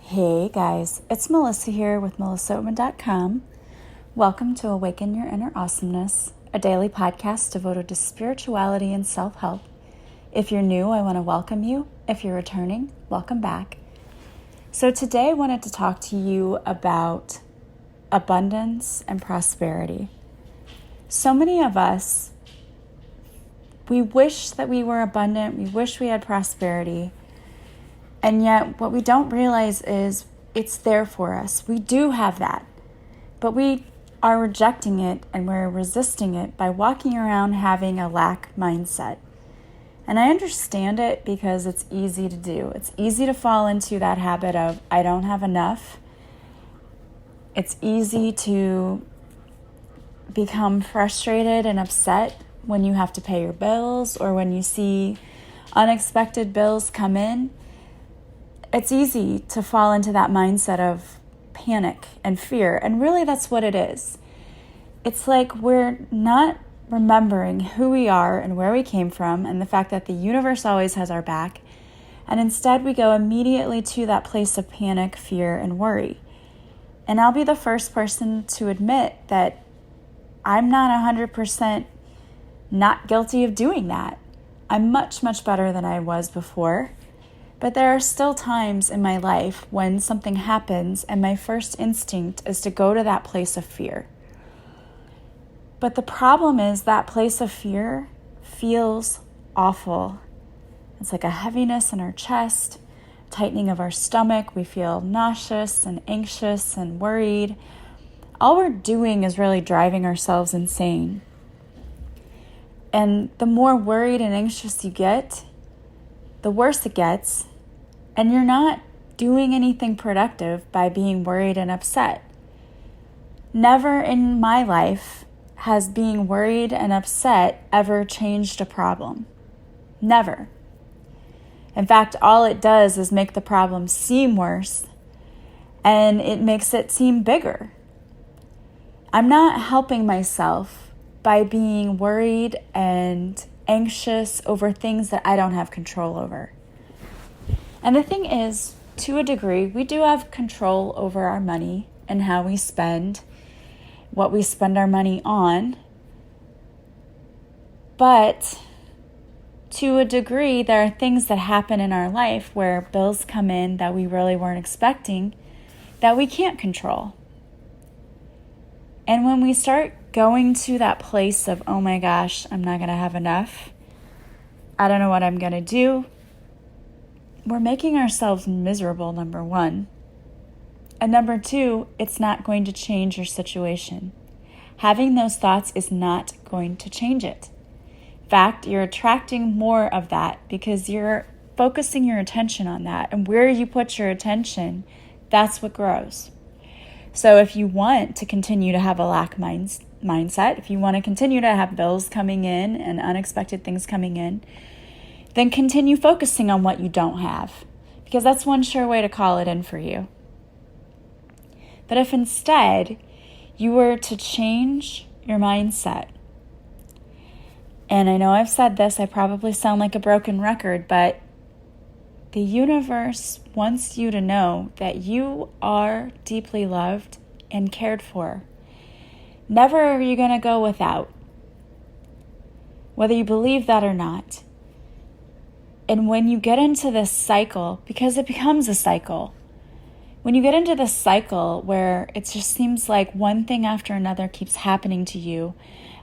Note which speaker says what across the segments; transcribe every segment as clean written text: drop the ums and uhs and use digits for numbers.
Speaker 1: Hey guys, it's Melissa here with melissaoatman.com. Welcome to Awaken Your Inner Awesomeness, a daily podcast devoted to spirituality and self-help. If you're new, I want to welcome you. If you're returning, welcome back. So today I wanted to talk to you about abundance and prosperity. So many of us, we wish that we were abundant, we wish we had prosperity, and yet what we don't realize is it's there for us. We do have that, but we are rejecting it and we're resisting it by walking around having a lack mindset. And I understand it because it's easy to do. It's easy to fall into that habit of, I don't have enough. It's easy to become frustrated and upset when you have to pay your bills or when you see unexpected bills come in. It's easy to fall into that mindset of panic and fear, and really that's what it is. It's like we're not remembering who we are and where we came from and the fact that the universe always has our back, and instead we go immediately to that place of panic, fear, and worry. And I'll be the first person to admit that I'm not 100% not guilty of doing that. I'm much, much better than I was before. But there are still times in my life when something happens and my first instinct is to go to that place of fear. But the problem is that place of fear feels awful. It's like a heaviness in our chest, tightening of our stomach. We feel nauseous and anxious and worried. All we're doing is really driving ourselves insane. And the more worried and anxious you get, the worse it gets, and you're not doing anything productive by being worried and upset. Never in my life has being worried and upset ever changed a problem. Never. In fact, all it does is make the problem seem worse, and it makes it seem bigger. I'm not helping myself by being worried and anxious over things that I don't have control over. And the thing is, to a degree, we do have control over our money and how we spend, what we spend our money on. But to a degree, there are things that happen in our life where bills come in that we really weren't expecting that we can't control. And when we start going to that place of, oh my gosh, I'm not going to have enough, I don't know what I'm going to do, we're making ourselves miserable, number one. And number two, it's not going to change your situation. Having those thoughts is not going to change it. In fact, you're attracting more of that because you're focusing your attention on that. And where you put your attention, that's what grows. So if you want to continue to have a lack mindset, if you want to continue to have bills coming in and unexpected things coming in, then continue focusing on what you don't have, because that's one sure way to call it in for you. But if instead you were to change your mindset, and I know I've said this, I probably sound like a broken record, but the universe wants you to know that you are deeply loved and cared for. Never are you going to go without, whether you believe that or not. And when you get into this cycle, because it becomes a cycle, when you get into this cycle where it just seems like one thing after another keeps happening to you,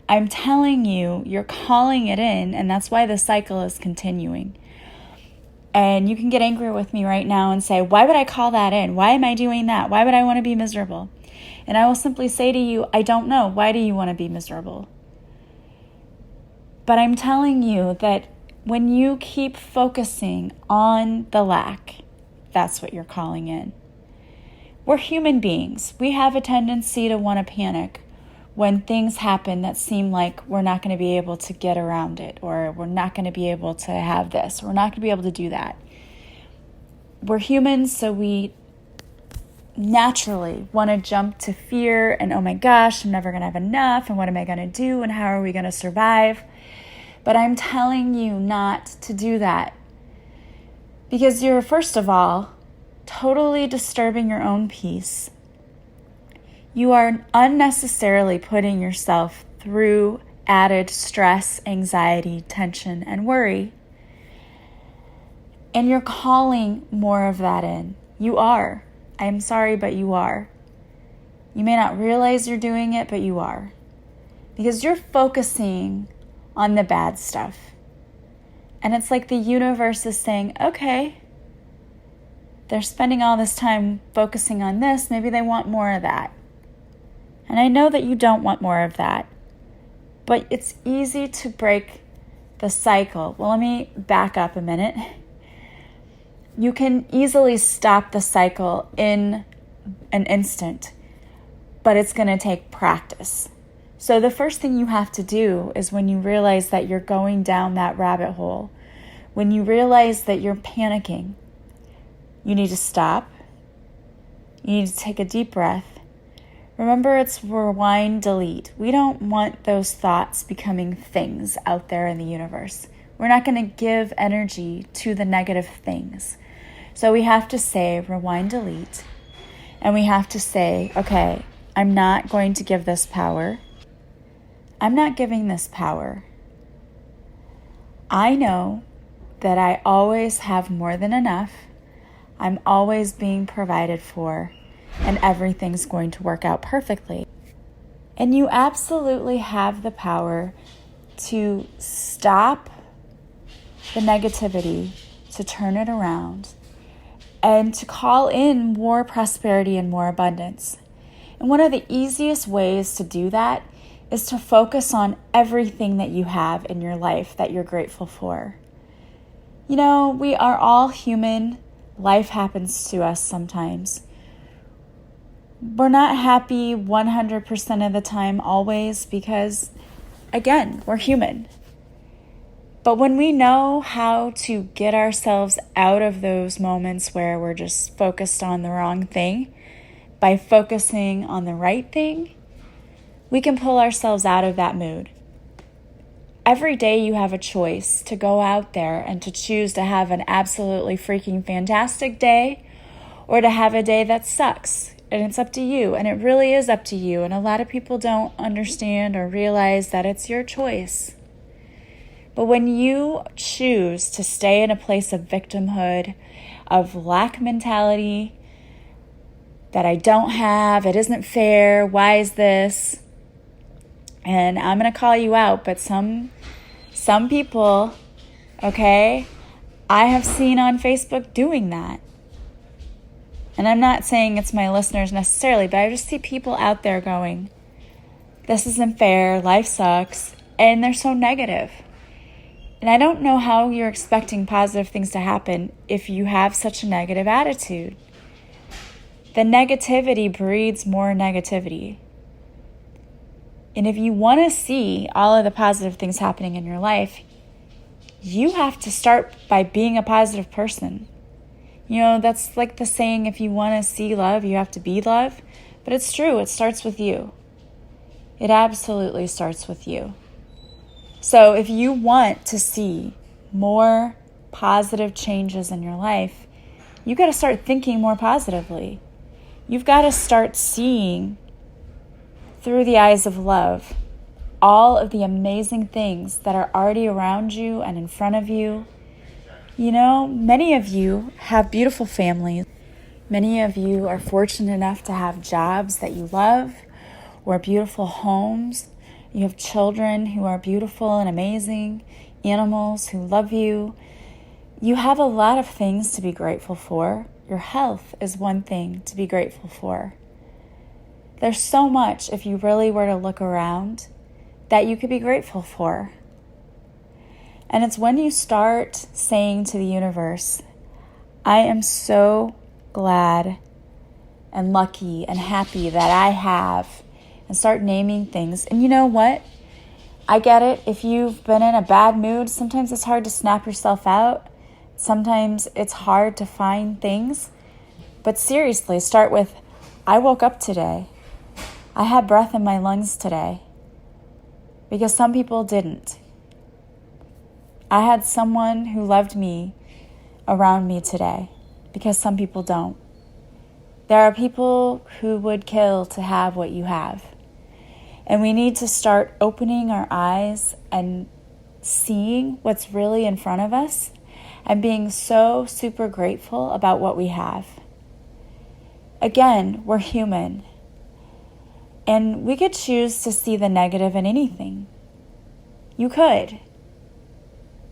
Speaker 1: I'm telling you, you're calling it in, and that's why the cycle is continuing. And you can get angry with me right now and say, why would I call that in? Why am I doing that? Why would I want to be miserable? And I will simply say to you, I don't know. Why do you want to be miserable? But I'm telling you that when you keep focusing on the lack, that's what you're calling in. We're human beings. We have a tendency to want to panic when things happen that seem like we're not going to be able to get around it, or we're not going to be able to have this, or we're not going to be able to do that. We're humans, so we naturally want to jump to fear and, oh my gosh, I'm never going to have enough, and what am I going to do, and how are we going to survive? But I'm telling you not to do that, because you're, first of all, totally disturbing your own peace. You are unnecessarily putting yourself through added stress, anxiety, tension, and worry. And you're calling more of that in. You are. I am sorry, but you are. You may not realize you're doing it, but you are. Because you're focusing on the bad stuff. And it's like the universe is saying, okay, they're spending all this time focusing on this. Maybe they want more of that. And I know that you don't want more of that. But it's easy to break the cycle. Well, let me back up a minute. You can easily stop the cycle in an instant, but it's going to take practice. So the first thing you have to do is when you realize that you're going down that rabbit hole, when you realize that you're panicking, you need to stop. You need to take a deep breath. Remember, it's rewind, delete. We don't want those thoughts becoming things out there in the universe. We're not going to give energy to the negative things. So we have to say rewind, delete. And we have to say, okay, I'm not going to give this power. I'm not giving this power. I know that I always have more than enough. I'm always being provided for. And everything's going to work out perfectly. And you absolutely have the power to stop the negativity, to turn it around, and to call in more prosperity and more abundance. And one of the easiest ways to do that is to focus on everything that you have in your life that you're grateful for. You know, we are all human. Life happens to us sometimes. We're not happy 100% of the time always because, again, we're human. But when we know how to get ourselves out of those moments where we're just focused on the wrong thing, by focusing on the right thing, we can pull ourselves out of that mood. Every day you have a choice to go out there and to choose to have an absolutely freaking fantastic day or to have a day that sucks. And it's up to you, and it really is up to you. And a lot of people don't understand or realize that it's your choice. But when you choose to stay in a place of victimhood, of lack mentality, that I don't have, it isn't fair, why is this? And I'm going to call you out, but some people, okay, I have seen on Facebook doing that. And I'm not saying it's my listeners necessarily, but I just see people out there going, this isn't fair, life sucks, and they're so negative. And I don't know how you're expecting positive things to happen if you have such a negative attitude. The negativity breeds more negativity. And if you want to see all of the positive things happening in your life, you have to start by being a positive person. You know, that's like the saying, if you want to see love, you have to be love. But it's true, it starts with you. It absolutely starts with you. So if you want to see more positive changes in your life, you got to start thinking more positively. You've got to start seeing through the eyes of love all of the amazing things that are already around you and in front of you. You know, many of you have beautiful families. Many of you are fortunate enough to have jobs that you love or beautiful homes. You have children who are beautiful and amazing, animals who love you. You have a lot of things to be grateful for. Your health is one thing to be grateful for. There's so much, if you really were to look around, that you could be grateful for. And it's when you start saying to the universe, I am so glad and lucky and happy that I have, and start naming things. And you know what? I get it. If you've been in a bad mood, sometimes it's hard to snap yourself out. Sometimes it's hard to find things. But seriously, start with, I woke up today. I had breath in my lungs today. Because some people didn't. I had someone who loved me around me today, because some people don't. There are people who would kill to have what you have. And we need to start opening our eyes and seeing what's really in front of us and being so super grateful about what we have. Again, we're human. And we could choose to see the negative in anything. You could.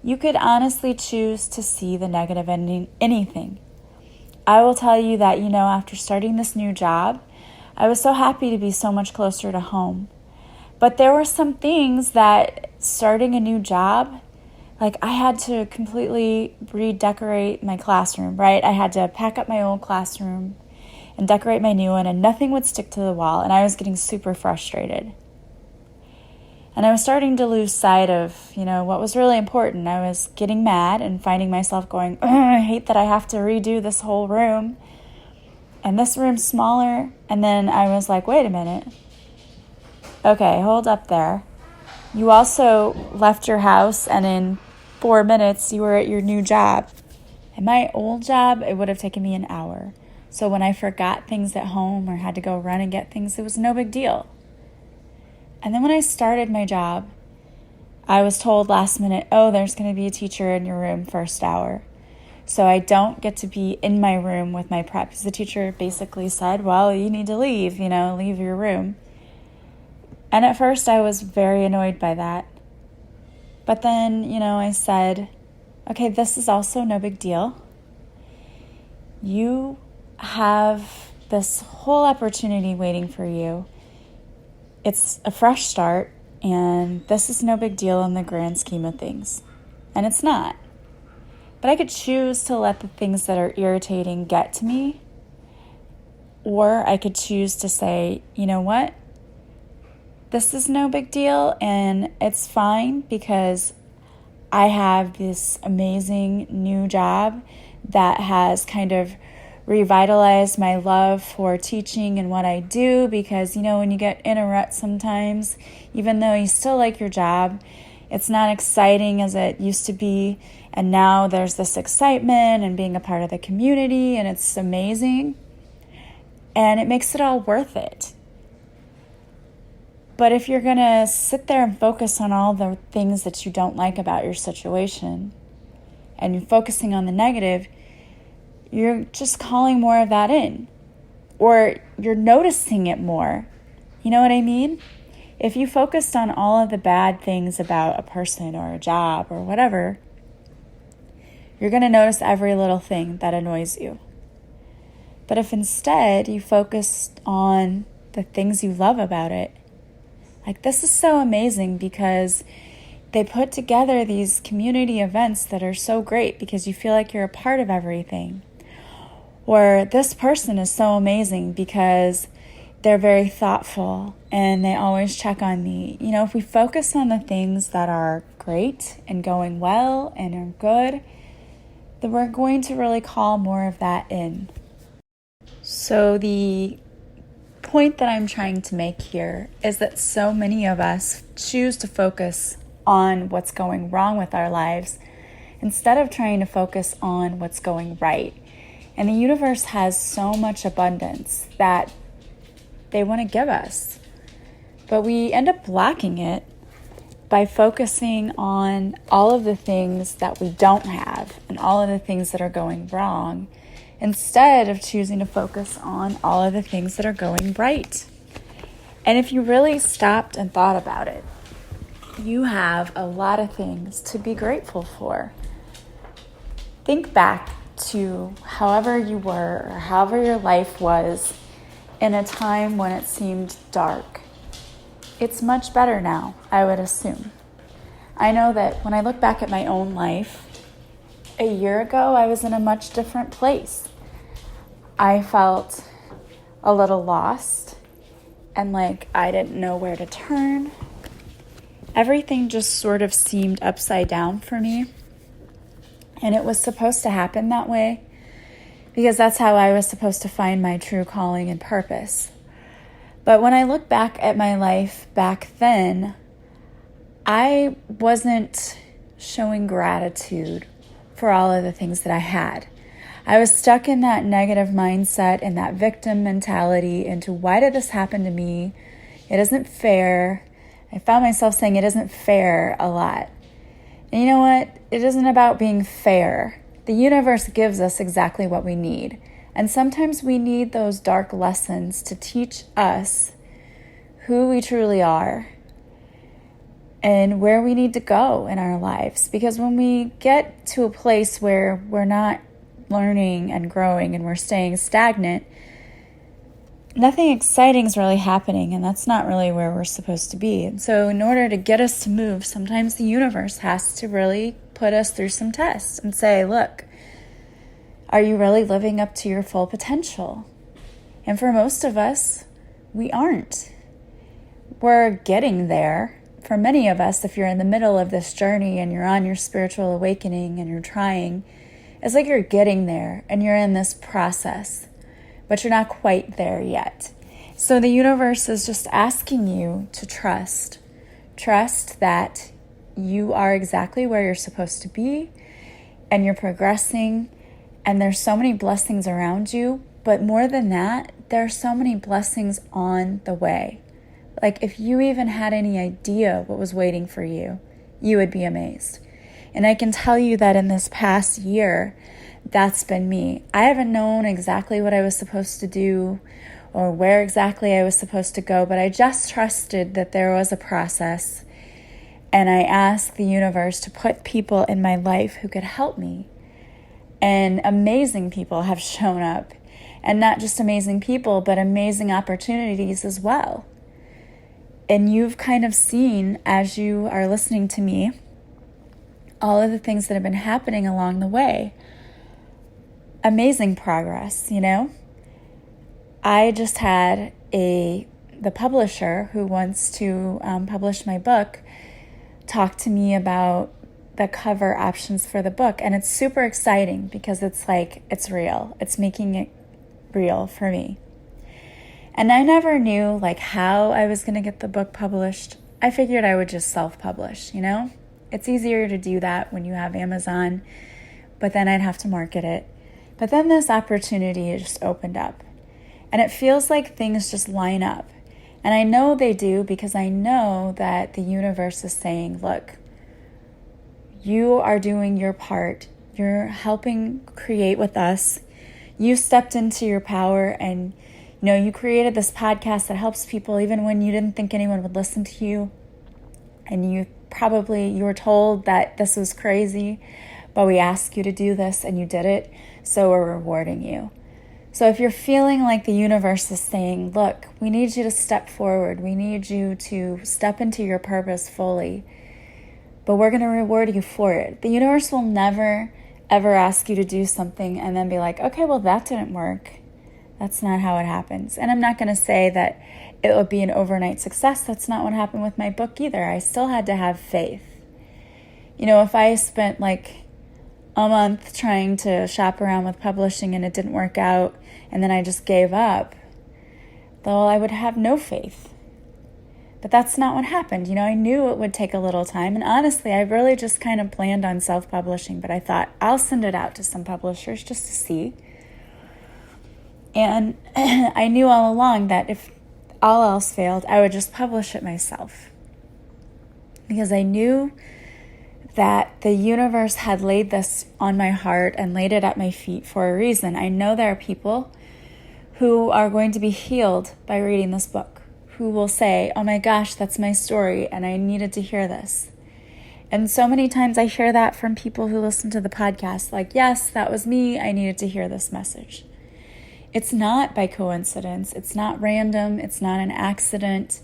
Speaker 1: You could honestly choose to see the negative in anything. I will tell you that, after starting this new job, I was so happy to be so much closer to home. But there were some things that starting a new job, like I had to completely redecorate my classroom, right? I had to pack up my old classroom and decorate my new one, and nothing would stick to the wall, and I was getting super frustrated. And I was starting to lose sight of, what was really important. I was getting mad and finding myself going, I hate that I have to redo this whole room, and this room's smaller. And then I was like, wait a minute. Okay, hold up there. You also left your house, and in 4 minutes you were at your new job. At my old job, it would have taken me an hour. So when I forgot things at home or had to go run and get things, it was no big deal. And then when I started my job, I was told last minute, there's going to be a teacher in your room first hour. So I don't get to be in my room with my prep, because the teacher basically said, well, you need to leave, leave your room. And at first I was very annoyed by that. But then, I said, okay, this is also no big deal. You have this whole opportunity waiting for you. It's a fresh start, and this is no big deal in the grand scheme of things. And it's not. But I could choose to let the things that are irritating get to me, or I could choose to say, you know what? This is no big deal, and it's fine because I have this amazing new job that has kind of revitalized my love for teaching and what I do, because, when you get in a rut sometimes, even though you still like your job, it's not exciting as it used to be. And now there's this excitement and being a part of the community, and it's amazing. And it makes it all worth it. But if you're going to sit there and focus on all the things that you don't like about your situation, and you're focusing on the negative, you're just calling more of that in. Or you're noticing it more. You know what I mean? If you focused on all of the bad things about a person or a job or whatever, you're going to notice every little thing that annoys you. But if instead you focused on the things you love about it, like, this is so amazing because they put together these community events that are so great because you feel like you're a part of everything. Or this person is so amazing because they're very thoughtful and they always check on me. If we focus on the things that are great and going well and are good, then we're going to really call more of that in. So the point that I'm trying to make here is that so many of us choose to focus on what's going wrong with our lives instead of trying to focus on what's going right. And the universe has so much abundance that they want to give us. But we end up blocking it by focusing on all of the things that we don't have and all of the things that are going wrong, instead of choosing to focus on all of the things that are going right. And if you really stopped and thought about it, you have a lot of things to be grateful for. Think back to however you were or however your life was in a time when it seemed dark. It's much better now, I would assume. I know that when I look back at my own life, a year ago I was in a much different place. I felt a little lost and like I didn't know where to turn. Everything just sort of seemed upside down for me. And it was supposed to happen that way because that's how I was supposed to find my true calling and purpose. But when I look back at my life back then, I wasn't showing gratitude for all of the things that I had. I was stuck in that negative mindset and that victim mentality into why did this happen to me? It isn't fair. I found myself saying it isn't fair a lot. And you know what? It isn't about being fair. The universe gives us exactly what we need. And sometimes we need those dark lessons to teach us who we truly are and where we need to go in our lives. Because when we get to a place where we're not learning and growing and we're staying stagnant, nothing exciting is really happening, and that's not really where we're supposed to be. And so in order to get us to move, sometimes the universe has to really put us through some tests and say, look, are you really living up to your full potential? And for most of us, we aren't. We're getting there. For many of us, if you're in the middle of this journey and you're on your spiritual awakening and you're trying, it's like you're getting there and you're in this process, but you're not quite there yet. So the universe is just asking you to trust. Trust that you are exactly where you're supposed to be and you're progressing, and there's so many blessings around you. But more than that, there are so many blessings on the way. Like if you even had any idea what was waiting for you, you would be amazed. And I can tell you that in this past year, that's been me. I haven't known exactly what I was supposed to do or where exactly I was supposed to go, but I just trusted that there was a process. And I asked the universe to put people in my life who could help me. And amazing people have shown up. And not just amazing people, but amazing opportunities as well. And you've kind of seen, as you are listening to me, all of the things that have been happening along the way. Amazing progress, you know? I just had the publisher who wants to publish my book talk to me about the cover options for the book. And it's super exciting because it's like, it's real. It's making it real for me. And I never knew like how I was going to get the book published. I figured I would just self-publish, you know? It's easier to do that when you have Amazon, but then I'd have to market it. But then this opportunity just opened up. And it feels like things just line up. And I know they do because I know that the universe is saying, look, you are doing your part. You're helping create with us. You stepped into your power and you created this podcast that helps people even when you didn't think anyone would listen to you. And you were told that this was crazy, but we asked you to do this and you did it. So we're rewarding you. So if you're feeling like the universe is saying, look, we need you to step forward. We need you to step into your purpose fully, but we're going to reward you for it. The universe will never, ever ask you to do something and then be like, okay, well, that didn't work. That's not how it happens. And I'm not going to say that it would be an overnight success. That's not what happened with my book either. I still had to have faith. If I spent like a month trying to shop around with publishing and it didn't work out and then I just gave up, well, I would have no faith. But that's not what happened. I knew it would take a little time. And honestly, I really just kind of planned on self-publishing, but I thought I'll send it out to some publishers just to see. And I knew all along that if all else failed, I would just publish it myself. Because I knew that the universe had laid this on my heart and laid it at my feet for a reason. I know there are people who are going to be healed by reading this book, who will say, oh my gosh, that's my story, and I needed to hear this. And so many times I hear that from people who listen to the podcast, like, yes, that was me, I needed to hear this message. It's not by coincidence, it's not random, it's not an accident.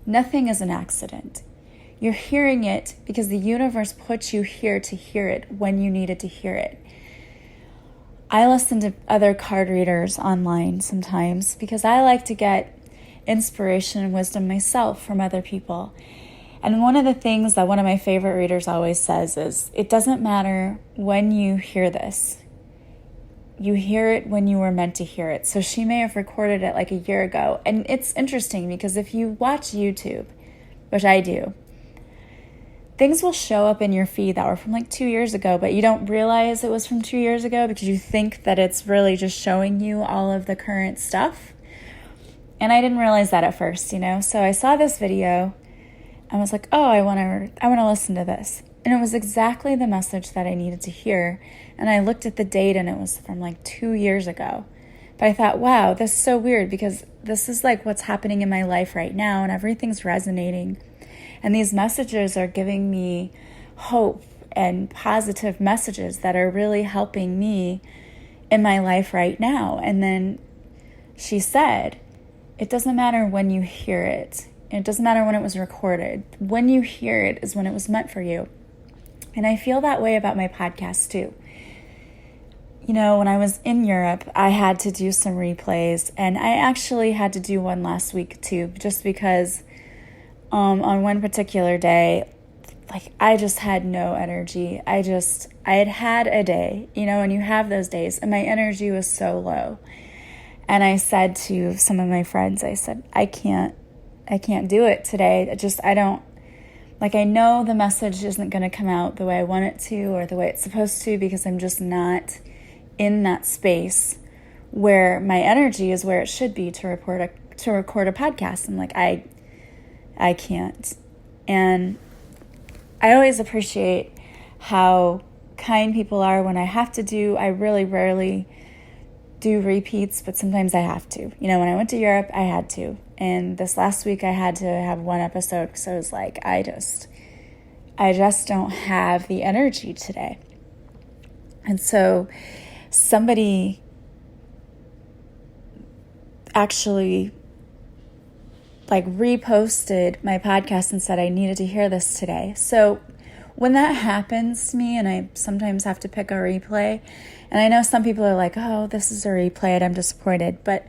Speaker 1: Nothing is an accident. You're hearing it because the universe put you here to hear it when you needed to hear it. I listen to other card readers online sometimes because I like to get inspiration and wisdom myself from other people. And one of the things that one of my favorite readers always says is, it doesn't matter when you hear this. You hear it when you were meant to hear it. So she may have recorded it like a year ago. And it's interesting because if you watch YouTube, which I do, things will show up in your feed that were from like 2 years ago, but you don't realize it was from 2 years ago because you think that it's really just showing you all of the current stuff. And I didn't realize that at first, So I saw this video. I was like, oh, I want to listen to this. And it was exactly the message that I needed to hear. And I looked at the date and it was from like 2 years ago. But I thought, wow, this is so weird because this is like what's happening in my life right now and everything's resonating. And these messages are giving me hope and positive messages that are really helping me in my life right now. And then she said, it doesn't matter when you hear it. It doesn't matter when it was recorded. When you hear it is when it was meant for you. And I feel that way about my podcast too. When I was in Europe, I had to do some replays, and I actually had to do one last week too, just because on one particular day, I just had no energy. I had a day, and you have those days, and my energy was so low. And I said to some of my friends, I said, I can't do it today. I know the message isn't going to come out the way I want it to or the way it's supposed to because I'm just not in that space where my energy is where it should be to record a podcast. I'm like, I can't. And I always appreciate how kind people are when I really rarely do repeats, but sometimes I have to. When I went to Europe, I had to. And this last week I had to have one episode because I was like, I just don't have the energy today. And so somebody actually reposted my podcast and said I needed to hear this today. So when that happens to me, and I sometimes have to pick a replay, and I know some people are like, oh, this is a replay and I'm disappointed, but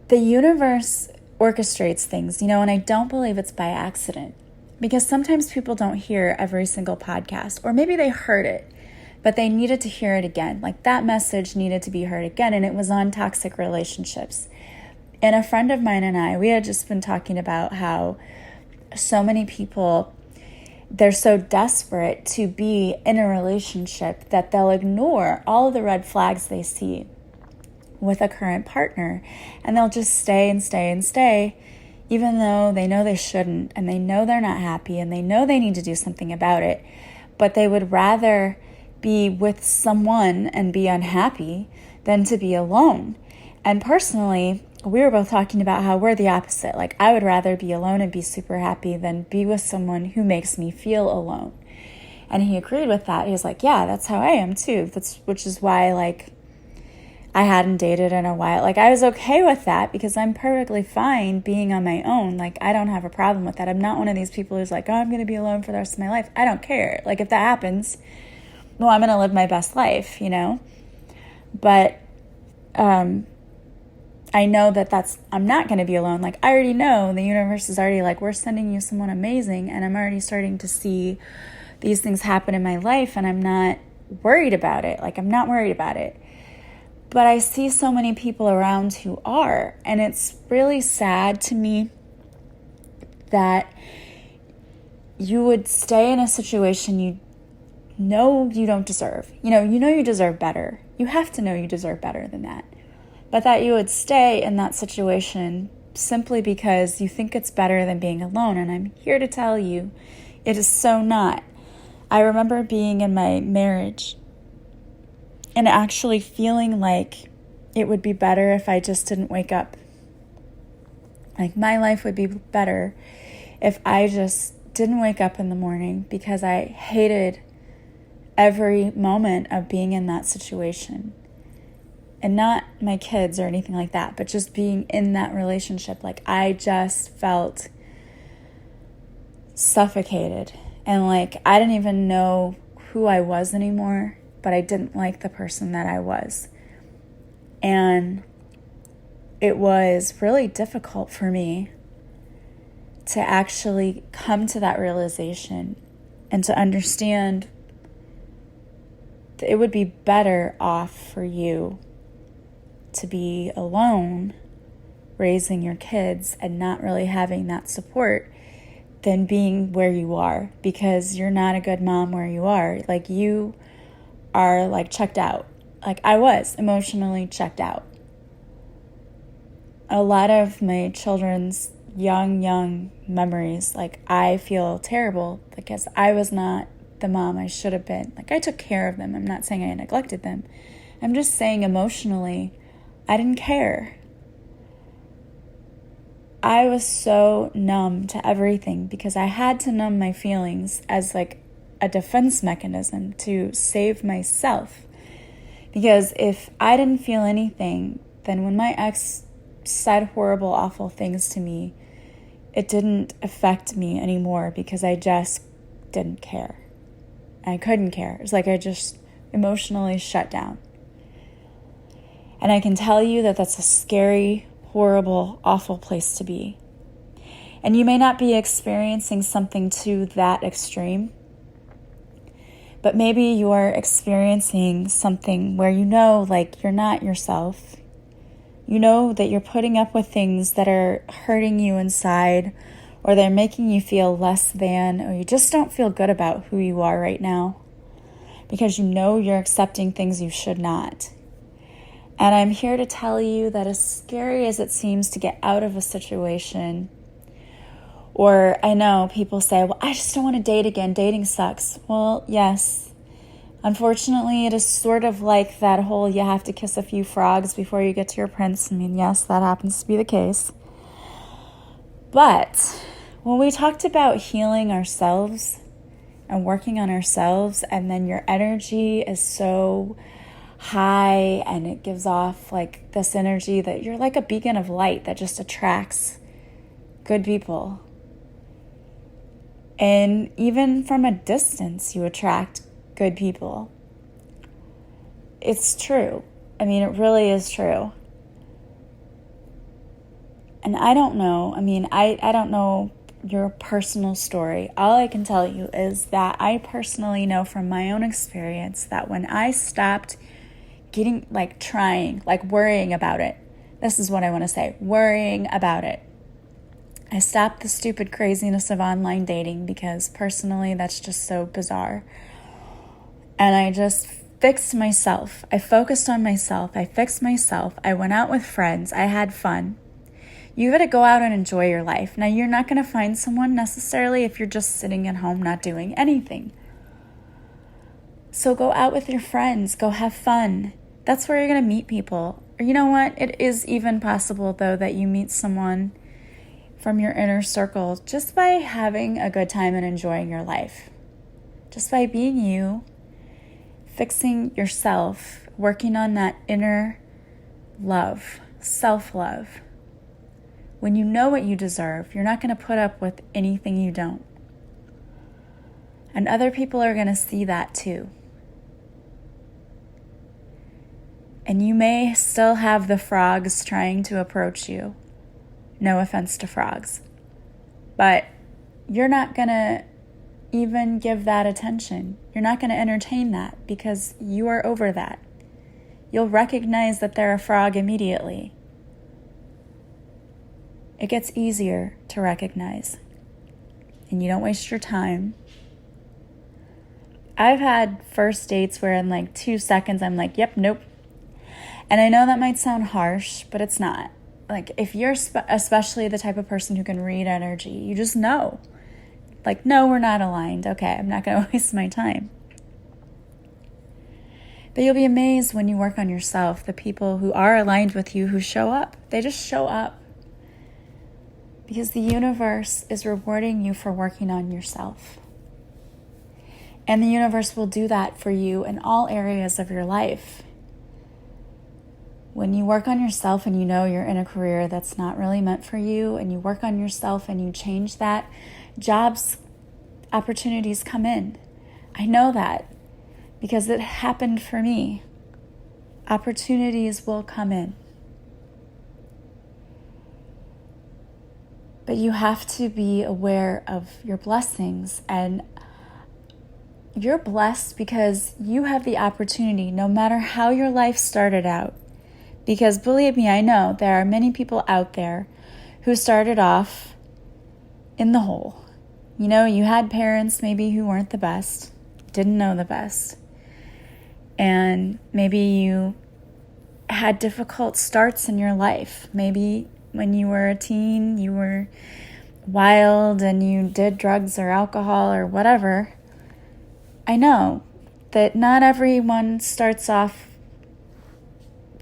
Speaker 1: the universe orchestrates things, and I don't believe it's by accident, because sometimes people don't hear every single podcast, or maybe they heard it, but they needed to hear it again. That message needed to be heard again, and it was on toxic relationships. And a friend of mine and I, we had just been talking about how so many people, they're so desperate to be in a relationship that they'll ignore all of the red flags they see with a current partner, and they'll just stay and stay and stay, even though they know they shouldn't, and they know they're not happy, and they know they need to do something about it, but they would rather be with someone and be unhappy than to be alone. And personally, we were both talking about how we're the opposite. I would rather be alone and be super happy than be with someone who makes me feel alone. And he agreed with that. He was like, yeah, that's how I am too. Which is why I hadn't dated in a while. I was okay with that because I'm perfectly fine being on my own. I don't have a problem with that. I'm not one of these people who's like, oh, I'm going to be alone for the rest of my life. I don't care. If that happens, well, I'm going to live my best life, But I know that I'm not going to be alone. I already know the universe is already we're sending you someone amazing, and I'm already starting to see these things happen in my life, and I'm not worried about it. I'm not worried about it. But I see so many people around who are, and it's really sad to me that you would stay in a situation you know you don't deserve. You deserve better. You have to know you deserve better than that. But that you would stay in that situation simply because you think it's better than being alone. And I'm here to tell you, it is so not. I remember being in my marriage and actually feeling like it would be better if I just didn't wake up. My life would be better if I just didn't wake up in the morning, because I hated every moment of being in that situation. And not my kids or anything like that, but just being in that relationship. I just felt suffocated. And I didn't even know who I was anymore, but I didn't like the person that I was. And it was really difficult for me to actually come to that realization and to understand that it would be better off for you to be alone raising your kids and not really having that support than being where you are, because you're not a good mom where you are. Like, you are like checked out. Like, I was emotionally checked out. A lot of my children's young memories, like, I feel terrible because I was not the mom I should have been. Like, I took care of them. I'm not saying I neglected them. I'm just saying emotionally, I didn't care. I was so numb to everything because I had to numb my feelings as like a defense mechanism to save myself. Because if I didn't feel anything, then when my ex said horrible, awful things to me, it didn't affect me anymore because I just didn't care. I couldn't care. It's like I just emotionally shut down. And I can tell you that that's a scary, horrible, awful place to be. And you may not be experiencing something to that extreme, but maybe you're experiencing something where you know, like, you're not yourself. You know that you're putting up with things that are hurting you inside, or they're making you feel less than, or you just don't feel good about who you are right now because you know you're accepting things you should not. And I'm here to tell you that as scary as it seems to get out of a situation, or I know people say, well, I just don't want to date again. Dating sucks. Well, yes. Unfortunately, it is sort of like that whole you have to kiss a few frogs before you get to your prince. I mean, yes, that happens to be the case. But when we talked about healing ourselves and working on ourselves, and then your energy is so high and it gives off like this energy that you're like a beacon of light that just attracts good people. And even from a distance, you attract good people. It's true. I mean, it really is true. And I don't know. I mean, I don't know your personal story. All I can tell you is that I personally know from my own experience that when I stopped getting, like, trying, like, worrying about it. This is what I want to say. Worrying about it. I stopped the stupid craziness of online dating because personally that's just so bizarre. And I just fixed myself. I focused on myself. I fixed myself. I went out with friends. I had fun. You got to go out and enjoy your life. Now, you're not going to find someone necessarily if you're just sitting at home not doing anything. So go out with your friends. Go have fun. That's where you're going to meet people. Or you know what? It is even possible, though, that you meet someone from your inner circle just by having a good time and enjoying your life. Just by being you, fixing yourself, working on that inner love, self-love. When you know what you deserve, you're not going to put up with anything you don't. And other people are going to see that too. And you may still have the frogs trying to approach you. No offense to frogs. But you're not going to even give that attention. You're not going to entertain that because you are over that. You'll recognize that they're a frog immediately. It gets easier to recognize. And you don't waste your time. I've had first dates where in like 2 seconds I'm like, yep, nope. And I know that might sound harsh, but it's not. Like, if you're especially the type of person who can read energy, you just know. Like, no, we're not aligned. Okay, I'm not going to waste my time. But you'll be amazed when you work on yourself, the people who are aligned with you who show up. They just show up. Because the universe is rewarding you for working on yourself. And the universe will do that for you in all areas of your life. When you work on yourself and you know you're in a career that's not really meant for you, and you work on yourself and you change that, jobs, opportunities come in. I know that because it happened for me. Opportunities will come in. But you have to be aware of your blessings, and you're blessed because you have the opportunity, no matter how your life started out. Because believe me, I know there are many people out there who started off in the hole. You had parents maybe who weren't the best, didn't know the best. And maybe you had difficult starts in your life. Maybe when you were a teen, you were wild and you did drugs or alcohol or whatever. I know that not everyone starts off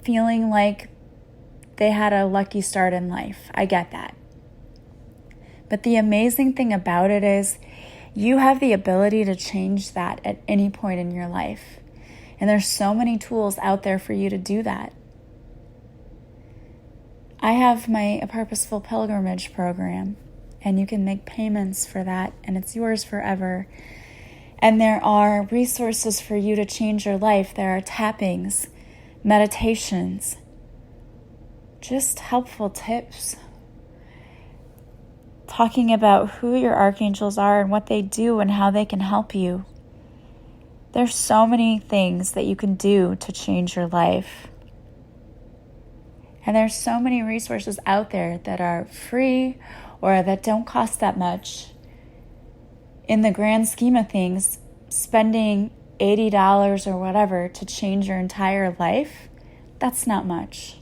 Speaker 1: feeling like they had a lucky start in life. I get that. But the amazing thing about it is you have the ability to change that at any point in your life. And there's so many tools out there for you to do that. I have a Purposeful Pilgrimage program, and you can make payments for that, and it's yours forever. And there are resources for you to change your life. There are tappings, meditations, just helpful tips, talking about who your archangels are and what they do and how they can help you. There's so many things that you can do to change your life. And there's so many resources out there that are free or that don't cost that much. In the grand scheme of things, spending $80 or whatever to change your entire life, that's not much.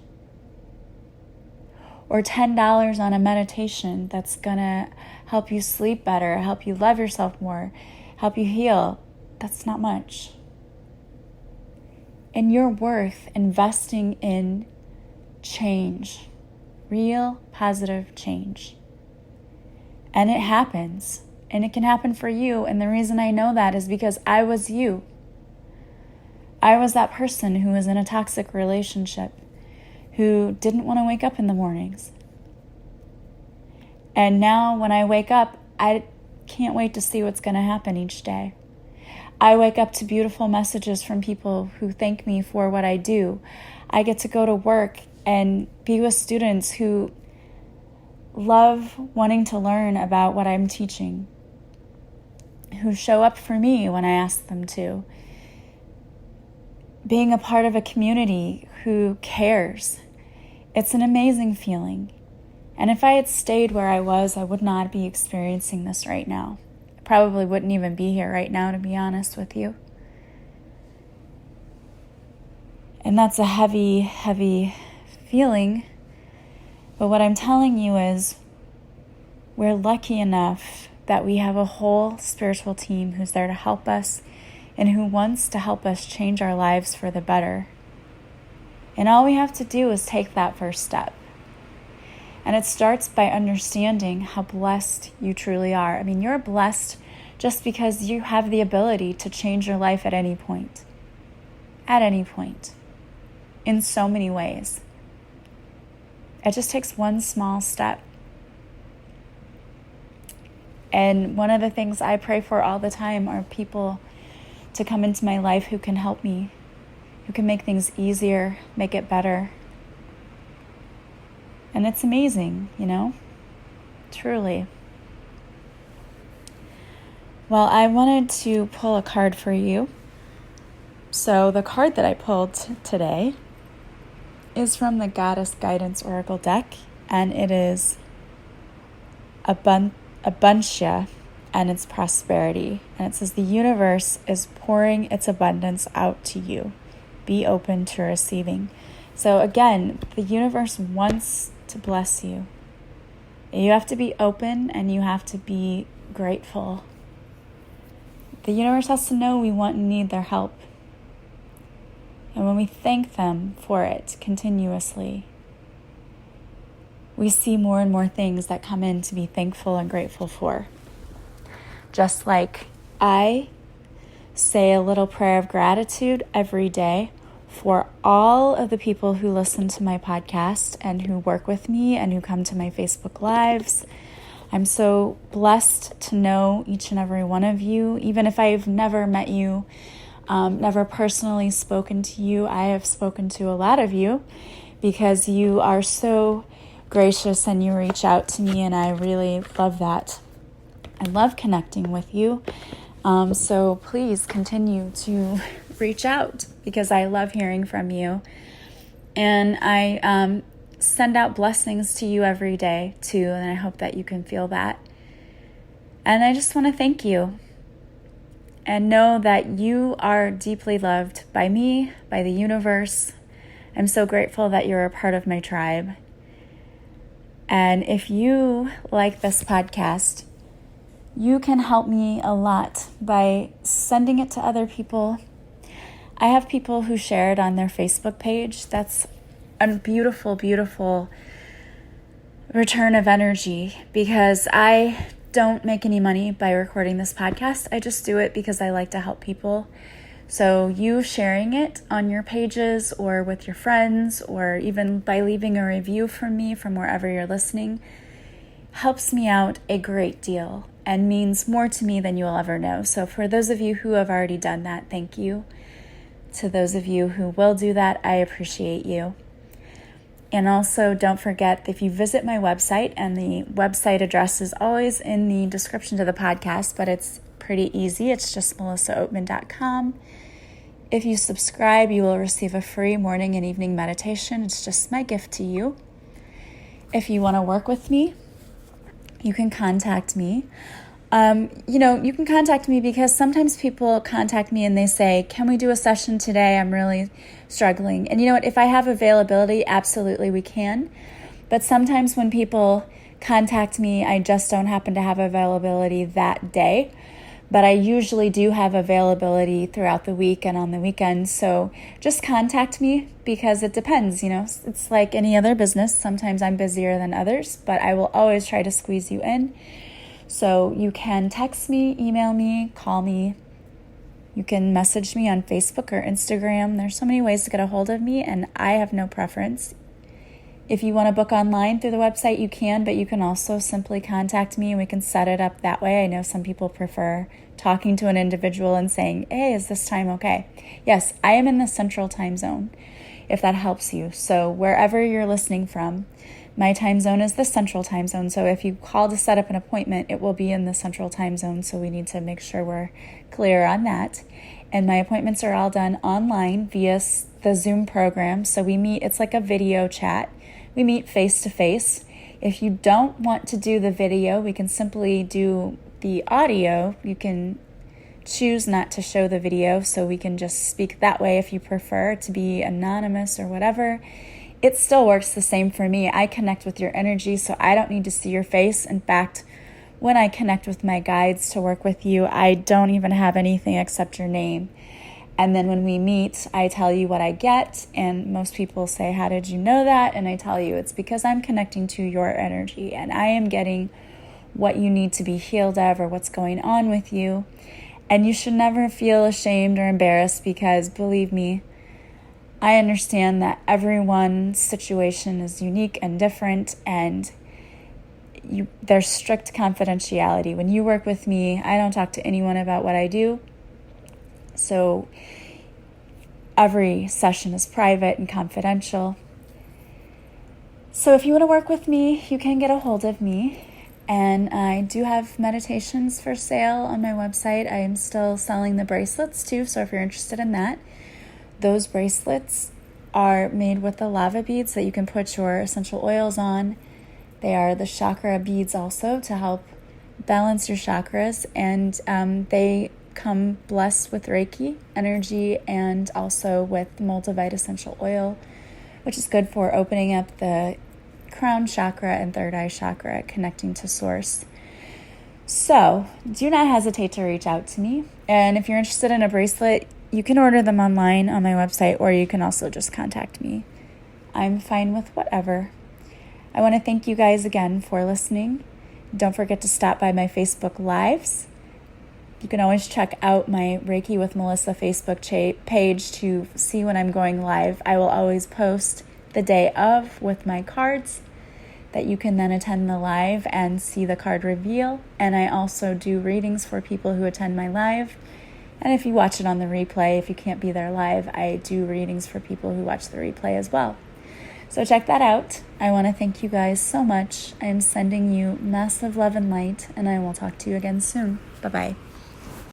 Speaker 1: Or $10 on a meditation that's going to help you sleep better, help you love yourself more, help you heal. That's not much. And you're worth investing in change, real positive change. And it happens. And it can happen for you. And the reason I know that is because I was you. I was that person who was in a toxic relationship, who didn't want to wake up in the mornings. And now when I wake up, I can't wait to see what's going to happen each day. I wake up to beautiful messages from people who thank me for what I do. I get to go to work and be with students who love wanting to learn about what I'm teaching, who show up for me when I ask them to. Being a part of a community who cares. It's an amazing feeling. And if I had stayed where I was, I would not be experiencing this right now. I probably wouldn't even be here right now, to be honest with you. And that's a heavy, heavy feeling. But what I'm telling you is we're lucky enough that we have a whole spiritual team who's there to help us and who wants to help us change our lives for the better. And all we have to do is take that first step. And it starts by understanding how blessed you truly are. I mean, you're blessed just because you have the ability to change your life at any point. At any point. In so many ways. It just takes one small step. And one of the things I pray for all the time are people to come into my life who can help me, who can make things easier, make it better. And it's amazing, truly. Well, I wanted to pull a card for you. So the card that I pulled today is from the Goddess Guidance Oracle deck, and it is Abundantia, and it's prosperity. And it says the universe is pouring its abundance out to you. Be open to receiving. So again, the universe wants to bless you. You have to be open and you have to be grateful. The universe has to know we want and need their help. And when we thank them for it continuously, we see more and more things that come in to be thankful and grateful for. Just like I say a little prayer of gratitude every day for all of the people who listen to my podcast and who work with me and who come to my Facebook Lives. I'm so blessed to know each and every one of you. Even if I've never met you, never personally spoken to you, I have spoken to a lot of you because you are so gracious and you reach out to me, and I really love that. I love connecting with you. So please continue to reach out because I love hearing from you. And I send out blessings to you every day too, and I hope that you can feel that. And I just want to thank you and know that you are deeply loved by me, by the universe. I'm so grateful that you're a part of my tribe. And if you like this podcast, you can help me a lot by sending it to other people. I have people who share it on their Facebook page. That's a beautiful, beautiful return of energy, because I don't make any money by recording this podcast. I just do it because I like to help people. So you sharing it on your pages or with your friends, or even by leaving a review from me from wherever you're listening, helps me out a great deal and means more to me than you'll ever know. So for those of you who have already done that, thank you. To those of you who will do that, I appreciate you. And also, don't forget, if you visit my website, and the website address is always in the description to the podcast, but it's pretty easy. It's just melissaoatman.com. If you subscribe, you will receive a free morning and evening meditation. It's just my gift to you. If you want to work with me, you can contact me. You can contact me because sometimes people contact me and they say, can we do a session today? I'm really struggling. And you know what? If I have availability, absolutely we can. But sometimes when people contact me, I just don't happen to have availability that day. But I usually do have availability throughout the week and on the weekends. So just contact me, because it depends. It's like any other business. Sometimes I'm busier than others, but I will always try to squeeze you in. So you can text me, email me, call me. You can message me on Facebook or Instagram. There's so many ways to get a hold of me, and I have no preference. If you want to book online through the website, you can, but you can also simply contact me and we can set it up that way. I know some people prefer talking to an individual and saying, hey, is this time okay? Yes, I am in the Central Time Zone, if that helps you. So wherever you're listening from, my time zone is the Central Time Zone. So if you call to set up an appointment, it will be in the Central Time Zone. So we need to make sure we're clear on that. And my appointments are all done online via the Zoom program. So we meet, it's like a video chat. We meet face to face. If you don't want to do the video, we can simply do the audio. You can choose not to show the video, so we can just speak that way if you prefer to be anonymous or whatever. It still works the same for me. I connect with your energy, so I don't need to see your face. In fact, when I connect with my guides to work with you, I don't even have anything except your name. And then when we meet, I tell you what I get, and most people say, how did you know that? And I tell you, it's because I'm connecting to your energy, and I am getting what you need to be healed of or what's going on with you. And you should never feel ashamed or embarrassed, because believe me, I understand that everyone's situation is unique and different, and there's strict confidentiality. When you work with me, I don't talk to anyone about what I do. So every session is private and confidential. So if you want to work with me, you can get a hold of me. And I do have meditations for sale on my website. I am still selling the bracelets too, so if you're interested in that. Those bracelets are made with the lava beads that you can put your essential oils on. They are the chakra beads also to help balance your chakras, and they come blessed with Reiki energy and also with multivite essential oil, which is good for opening up the crown chakra and third eye chakra, connecting to source. So do not hesitate to reach out to me. And if you're interested in a bracelet, you can order them online on my website, or you can also just contact me. I'm fine with whatever. I want to thank you guys again for listening. Don't forget to stop by my Facebook Lives. You can always check out my Reiki with Melissa Facebook page to see when I'm going live. I will always post the day of with my cards that you can then attend the live and see the card reveal. And I also do readings for people who attend my live. And if you watch it on the replay, if you can't be there live, I do readings for people who watch the replay as well. So check that out. I want to thank you guys so much. I am sending you massive love and light, and I will talk to you again soon. Bye-bye.